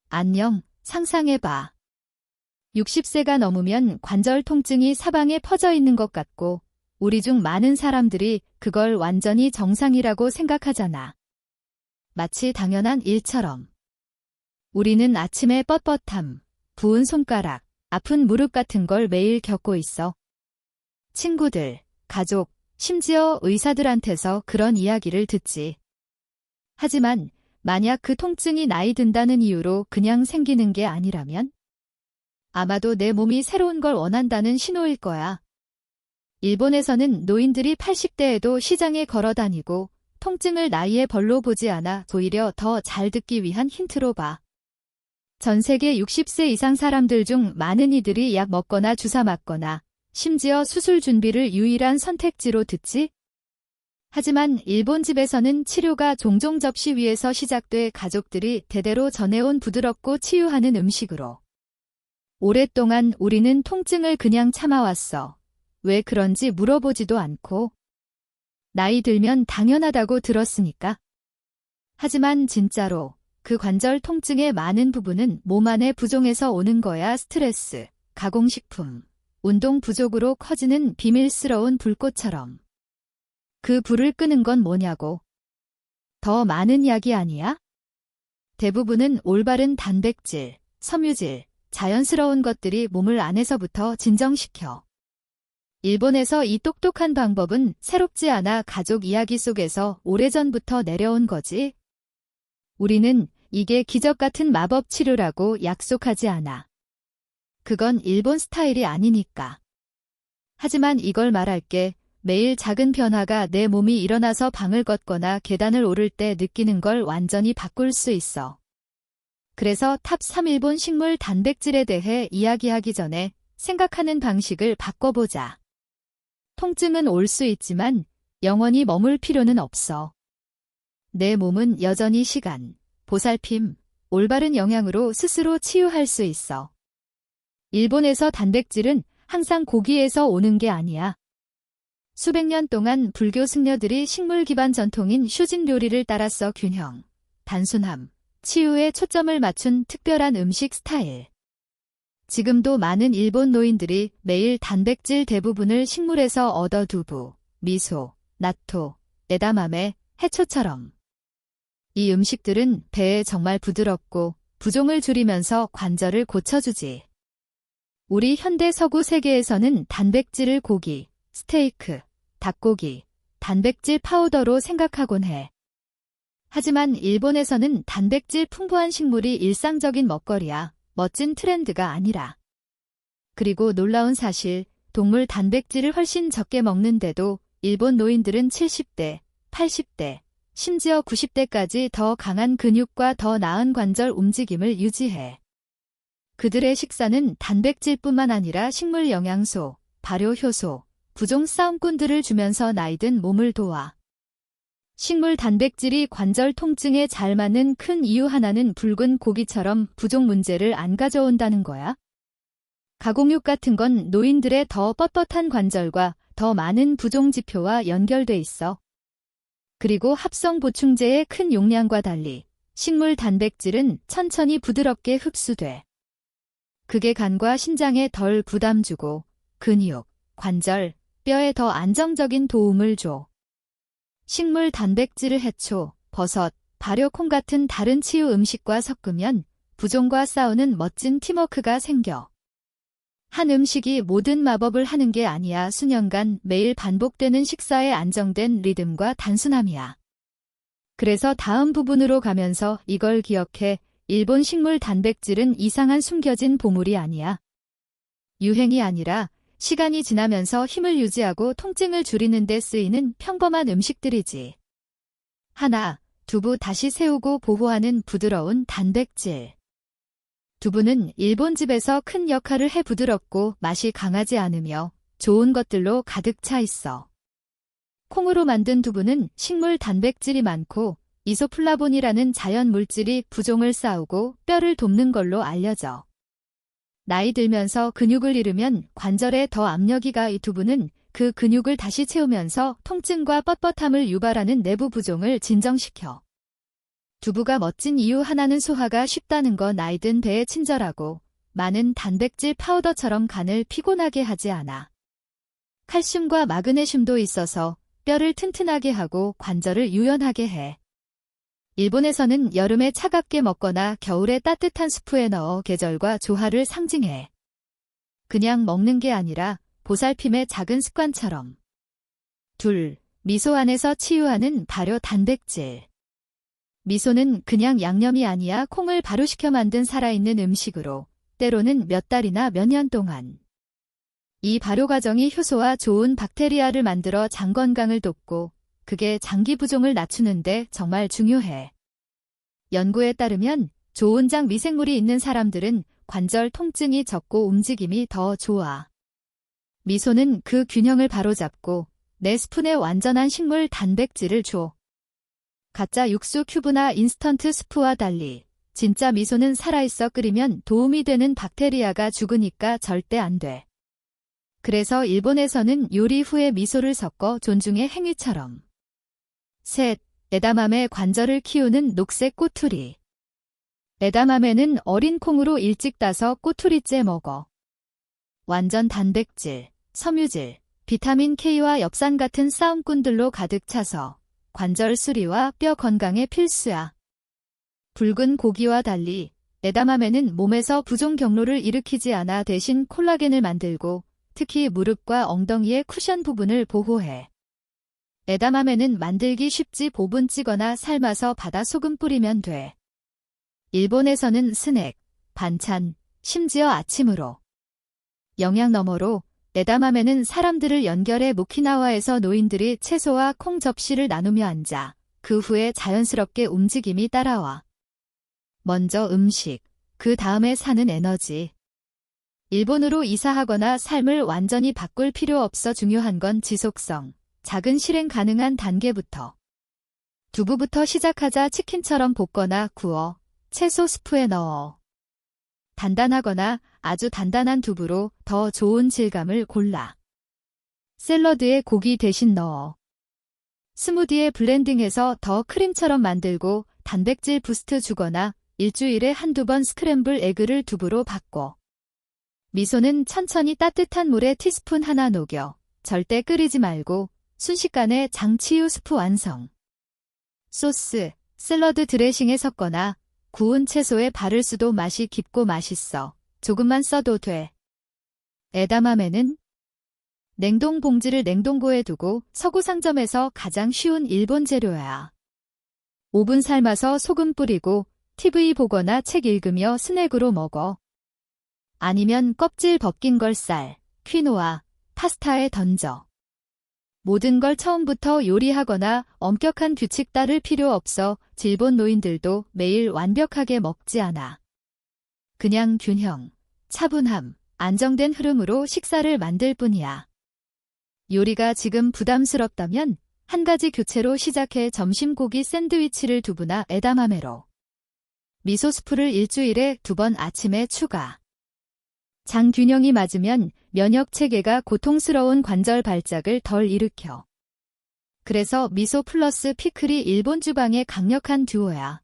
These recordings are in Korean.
안녕, 상상해봐. 60세가 넘으면 관절 통증이 사방에 퍼져 있는 것 같고, 우리 중 많은 사람들이 그걸 완전히 정상이라고 생각하잖아. 마치 당연한 일처럼. 우리는 아침에 뻣뻣함, 부은 손가락, 아픈 무릎 같은 걸 매일 겪고 있어. 친구들, 가족, 심지어 의사들한테서 그런 이야기를 듣지. 하지만 만약 그 통증이 나이 든다는 이유로 그냥 생기는 게 아니라면? 아마도 내 몸이 새로운 걸 원한다는 신호일 거야. 일본에서는 노인들이 80대에도 시장에 걸어 다니고 통증을 나이에 벌로 보지 않아 오히려 더 잘 듣기 위한 힌트로 봐. 전 세계 60세 이상 사람들 중 많은 이들이 약 먹거나 주사 맞거나 심지어 수술 준비를 유일한 선택지로 듣지? 하지만 일본 집에서는 치료가 종종 접시 위에서 시작돼 가족들이 대대로 전해온 부드럽고 치유하는 음식으로. 오랫동안 우리는 통증을 그냥 참아왔어. 왜 그런지 물어보지도 않고. 나이 들면 당연하다고 들었으니까. 하지만 진짜로 그 관절 통증의 많은 부분은 몸 안의 부종에서 오는 거야. 스트레스, 가공식품, 운동 부족으로 커지는 비밀스러운 불꽃처럼. 그 불을 끄는 건 뭐냐고. 더 많은 약이 아니야? 대부분은 올바른 단백질, 섬유질, 자연스러운 것들이 몸을 안에서부터 진정시켜. 일본에서 이 똑똑한 방법은 새롭지 않아 가족 이야기 속에서 오래전부터 내려온 거지. 우리는 이게 기적 같은 마법 치료라고 약속하지 않아. 그건 일본 스타일이 아니니까. 하지만 이걸 말할게. 매일 작은 변화가 내 몸이 일어나서 방을 걷거나 계단을 오를 때 느끼는 걸 완전히 바꿀 수 있어. 그래서 탑 3 일본 식물 단백질에 대해 이야기하기 전에 생각하는 방식을 바꿔보자. 통증은 올 수 있지만 영원히 머물 필요는 없어. 내 몸은 여전히 시간, 보살핌, 올바른 영양으로 스스로 치유할 수 있어. 일본에서 단백질은 항상 고기에서 오는 게 아니야. 수백 년 동안 불교 승려들이 식물 기반 전통인 슈진 요리를 따라서 균형, 단순함, 치유에 초점을 맞춘 특별한 음식 스타일. 지금도 많은 일본 노인들이 매일 단백질 대부분을 식물에서 얻어 두부, 미소, 나토, 에다마메, 해초처럼. 이 음식들은 배에 정말 부드럽고 부종을 줄이면서 관절을 고쳐주지. 우리 현대 서구 세계에서는 단백질을 고기, 스테이크, 닭고기, 단백질 파우더로 생각하곤 해. 하지만 일본에서는 단백질 풍부한 식물이 일상적인 먹거리야. 멋진 트렌드가 아니라. 그리고 놀라운 사실, 동물 단백질을 훨씬 적게 먹는데도 일본 노인들은 70대, 80대, 심지어 90대까지 더 강한 근육과 더 나은 관절 움직임을 유지해. 그들의 식사는 단백질뿐만 아니라 식물 영양소, 발효 효소, 부종 싸움꾼들을 주면서 나이든 몸을 도와. 식물 단백질이 관절 통증에 잘 맞는 큰 이유 하나는 붉은 고기처럼 부종 문제를 안 가져온다는 거야. 가공육 같은 건 노인들의 더 뻣뻣한 관절과 더 많은 부종 지표와 연결돼 있어. 그리고 합성 보충제의 큰 용량과 달리 식물 단백질은 천천히 부드럽게 흡수돼. 그게 간과 심장에 덜 부담 주고 근육, 관절, 뼈에 더 안정적인 도움을 줘. 식물 단백질을 해초, 버섯, 발효콩 같은 다른 치유 음식과 섞으면 부종과 싸우는 멋진 팀워크가 생겨. 한 음식이 모든 마법을 하는 게 아니야. 수년간 매일 반복되는 식사의 안정된 리듬과 단순함이야. 그래서 다음 부분으로 가면서 이걸 기억해. 일본 식물 단백질은 이상한 숨겨진 보물이 아니야. 유행이 아니라 시간이 지나면서 힘을 유지하고 통증을 줄이는 데 쓰이는 평범한 음식들이지. 하나, 두부 다시 세우고 보호하는 부드러운 단백질. 두부는 일본 집에서 큰 역할을 해. 부드럽고 맛이 강하지 않으며 좋은 것들로 가득 차 있어. 콩으로 만든 두부는 식물 단백질이 많고 이소플라본이라는 자연 물질이 부종을 싸우고 뼈를 돕는 걸로 알려져. 나이 들면서 근육을 잃으면 관절에 더 압력이 가. 이 두부는 그 근육을 다시 채우면서 통증과 뻣뻣함을 유발하는 내부 부종을 진정시켜. 두부가 멋진 이유 하나는 소화가 쉽다는 거. 나이 든 배에 친절하고 많은 단백질 파우더처럼 간을 피곤하게 하지 않아. 칼슘과 마그네슘도 있어서 뼈를 튼튼하게 하고 관절을 유연하게 해. 일본에서는 여름에 차갑게 먹거나 겨울에 따뜻한 수프에 넣어 계절과 조화를 상징해. 그냥 먹는 게 아니라 보살핌의 작은 습관처럼. 둘, 미소 안에서 치유하는 발효 단백질. 미소는 그냥 양념이 아니야. 콩을 발효시켜 만든 살아있는 음식으로 때로는 몇 달이나 몇 년 동안. 이 발효 과정이 효소와 좋은 박테리아를 만들어 장 건강을 돕고 그게 장기 부종을 낮추는데 정말 중요해. 연구에 따르면 좋은 장 미생물이 있는 사람들은 관절 통증이 적고 움직임이 더 좋아. 미소는 그 균형을 바로잡고 내 스푼에 완전한 식물 단백질을 줘. 가짜 육수 큐브나 인스턴트 스프와 달리 진짜 미소는 살아있어. 끓이면 도움이 되는 박테리아가 죽으니까 절대 안 돼. 그래서 일본에서는 요리 후에 미소를 섞어 존중의 행위처럼. 셋, 에다마메 관절을 키우는 녹색 꼬투리. 에다마메는 어린 콩으로 일찍 따서 꼬투리째 먹어. 완전 단백질, 섬유질, 비타민 K와 엽산 같은 싸움꾼들로 가득 차서 관절 수리와 뼈 건강에 필수야. 붉은 고기와 달리 에다마메는 몸에서 부종 경로를 일으키지 않아 대신 콜라겐을 만들고 특히 무릎과 엉덩이의 쿠션 부분을 보호해. 에다마메는 만들기 쉽지. 보분 찌거나 삶아서 바다 소금 뿌리면 돼. 일본에서는 스낵, 반찬, 심지어 아침으로. 영양 너머로 에다마메는 사람들을 연결해. 모키나와에서 노인들이 채소와 콩 접시를 나누며 앉아. 그 후에 자연스럽게 움직임이 따라와. 먼저 음식, 그 다음에 사는 에너지. 일본으로 이사하거나 삶을 완전히 바꿀 필요 없어. 중요한 건 지속성, 작은 실행 가능한 단계부터. 두부부터 시작하자. 치킨처럼 볶거나 구워, 채소 스프에 넣어. 단단하거나 아주 단단한 두부로 더 좋은 질감을 골라. 샐러드에 고기 대신 넣어. 스무디에 블렌딩해서 더 크림처럼 만들고 단백질 부스트 주거나 일주일에 한두 번 스크램블 에그를 두부로 바꿔. 미소는 천천히 따뜻한 물에 티스푼 하나 녹여. 절대 끓이지 말고 순식간에 장치유 스프 완성. 소스, 샐러드 드레싱에 섞거나 구운 채소에 바를 수도. 맛이 깊고 맛있어. 조금만 써도 돼. 에다마메는 냉동 봉지를 냉동고에 두고 서구 상점에서 가장 쉬운 일본 재료야. 5분 삶아서 소금 뿌리고 TV 보거나 책 읽으며 스낵으로 먹어. 아니면 껍질 벗긴 걸 쌀, 퀴노아, 파스타에 던져. 모든 걸 처음부터 요리하거나 엄격한 규칙 따를 필요 없어. 일본 노인들도 매일 완벽하게 먹지 않아. 그냥 균형, 차분함, 안정된 흐름으로 식사를 만들 뿐이야. 요리가 지금 부담스럽다면 한 가지 교체로 시작해. 점심 고기 샌드위치를 두부나 에다마메로. 미소 스프를 일주일에 2번 아침에 추가. 장 균형이 맞으면 면역 체계가 고통스러운 관절 발작을 덜 일으켜. 그래서 미소 플러스 피클이 일본 주방의 강력한 듀오야.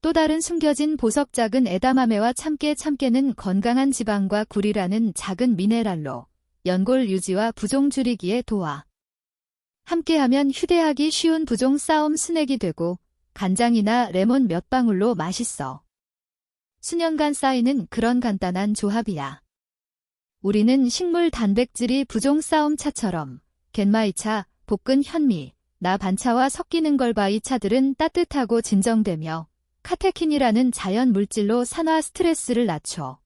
또 다른 숨겨진 보석. 작은 에다마메와 참깨는 건강한 지방과 굴이라는 작은 미네랄로 연골 유지와 부종 줄이기에 도와. 함께하면 휴대하기 쉬운 부종 싸움 스낵이 되고 간장이나 레몬 몇 방울로 맛있어. 수년간 쌓이는 그런 간단한 조합이야. 우리는 식물 단백질이 부종 싸움 차처럼 겐마이차, 볶은 현미, 나 반차와 섞이는 걸 봐. 이 차들은 따뜻하고 진정되며 카테킨이라는 자연 물질로 산화 스트레스를 낮춰.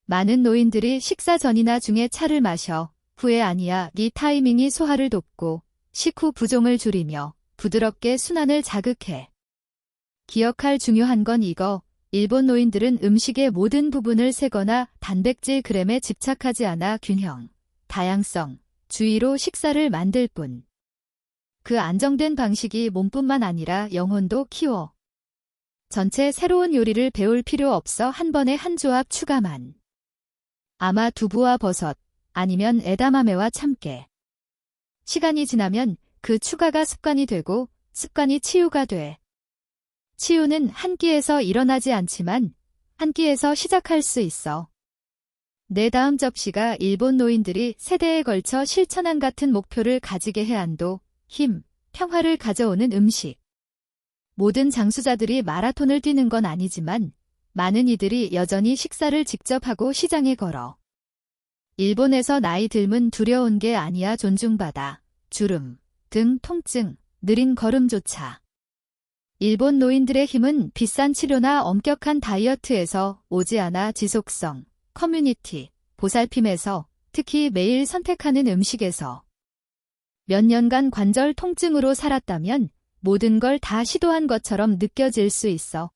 많은 노인들이 식사 전이나 중에 차를 마셔. 후에 아니야. 이 타이밍이 소화를 돕고 식후 부종을 줄이며 부드럽게 순환을 자극해. 기억할 중요한 건 이거. 일본 노인들은 음식의 모든 부분을 세거나 단백질 그램에 집착하지 않아. 균형, 다양성, 주의로 식사를 만들 뿐. 그 안정된 방식이 몸뿐만 아니라 영혼도 키워. 전체 새로운 요리를 배울 필요 없어. 한 번에 한 조합 추가만. 아마 두부와 버섯, 아니면 에다마메와 참깨. 시간이 지나면 그 추가가 습관이 되고 습관이 치유가 돼. 치유는 한 끼에서 일어나지 않지만 한 끼에서 시작할 수 있어. 내 다음 접시가 일본 노인들이 세대에 걸쳐 실천한 같은 목표를 가지게 해 안도, 힘, 평화를 가져오는 음식. 모든 장수자들이 마라톤을 뛰는 건 아니지만 많은 이들이 여전히 식사를 직접 하고 시장에 걸어. 일본에서 나이 들면 두려운 게 아니야 존중받아. 주름, 등 통증, 느린 걸음조차. 일본 노인들의 힘은 비싼 치료나 엄격한 다이어트에서 오지 않아 지속성, 커뮤니티, 보살핌에서, 특히 매일 선택하는 음식에서. 몇 년간 관절 통증으로 살았다면 모든 걸 다 시도한 것처럼 느껴질 수 있어.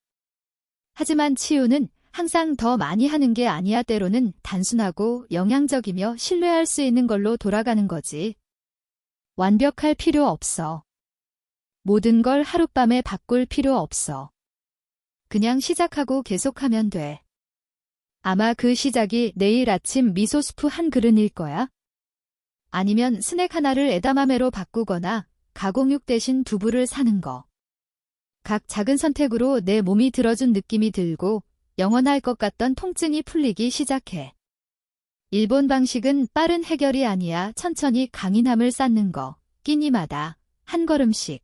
하지만 치유는 항상 더 많이 하는 게 아니야. 때로는 단순하고 영양적이며 신뢰할 수 있는 걸로 돌아가는 거지. 완벽할 필요 없어. 모든 걸 하룻밤에 바꿀 필요 없어. 그냥 시작하고 계속하면 돼. 아마 그 시작이 내일 아침 미소스프 한 그릇일 거야. 아니면 스낵 하나를 에다마메로 바꾸거나 가공육 대신 두부를 사는 거. 각 작은 선택으로 내 몸이 들어준 느낌이 들고 영원할 것 같던 통증이 풀리기 시작해. 일본 방식은 빠른 해결이 아니야. 천천히 강인함을 쌓는 거. 끼니마다 한 걸음씩.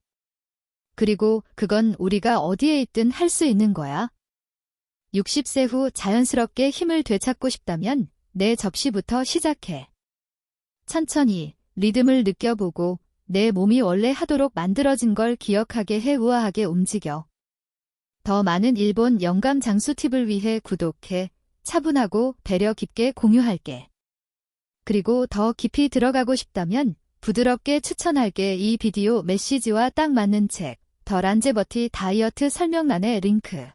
그리고 그건 우리가 어디에 있든 할 수 있는 거야. 60세 후 자연스럽게 힘을 되찾고 싶다면 내 접시부터 시작해. 천천히 리듬을 느껴보고 내 몸이 원래 하도록 만들어진 걸 기억하게 해 우아하게 움직여. 더 많은 일본 영감 장수 팁을 위해 구독해. 차분하고 배려 깊게 공유할게. 그리고 더 깊이 들어가고 싶다면 부드럽게 추천할게. 이 비디오 메시지와 딱 맞는 책, 더 란제버티 다이어트 설명란에 링크.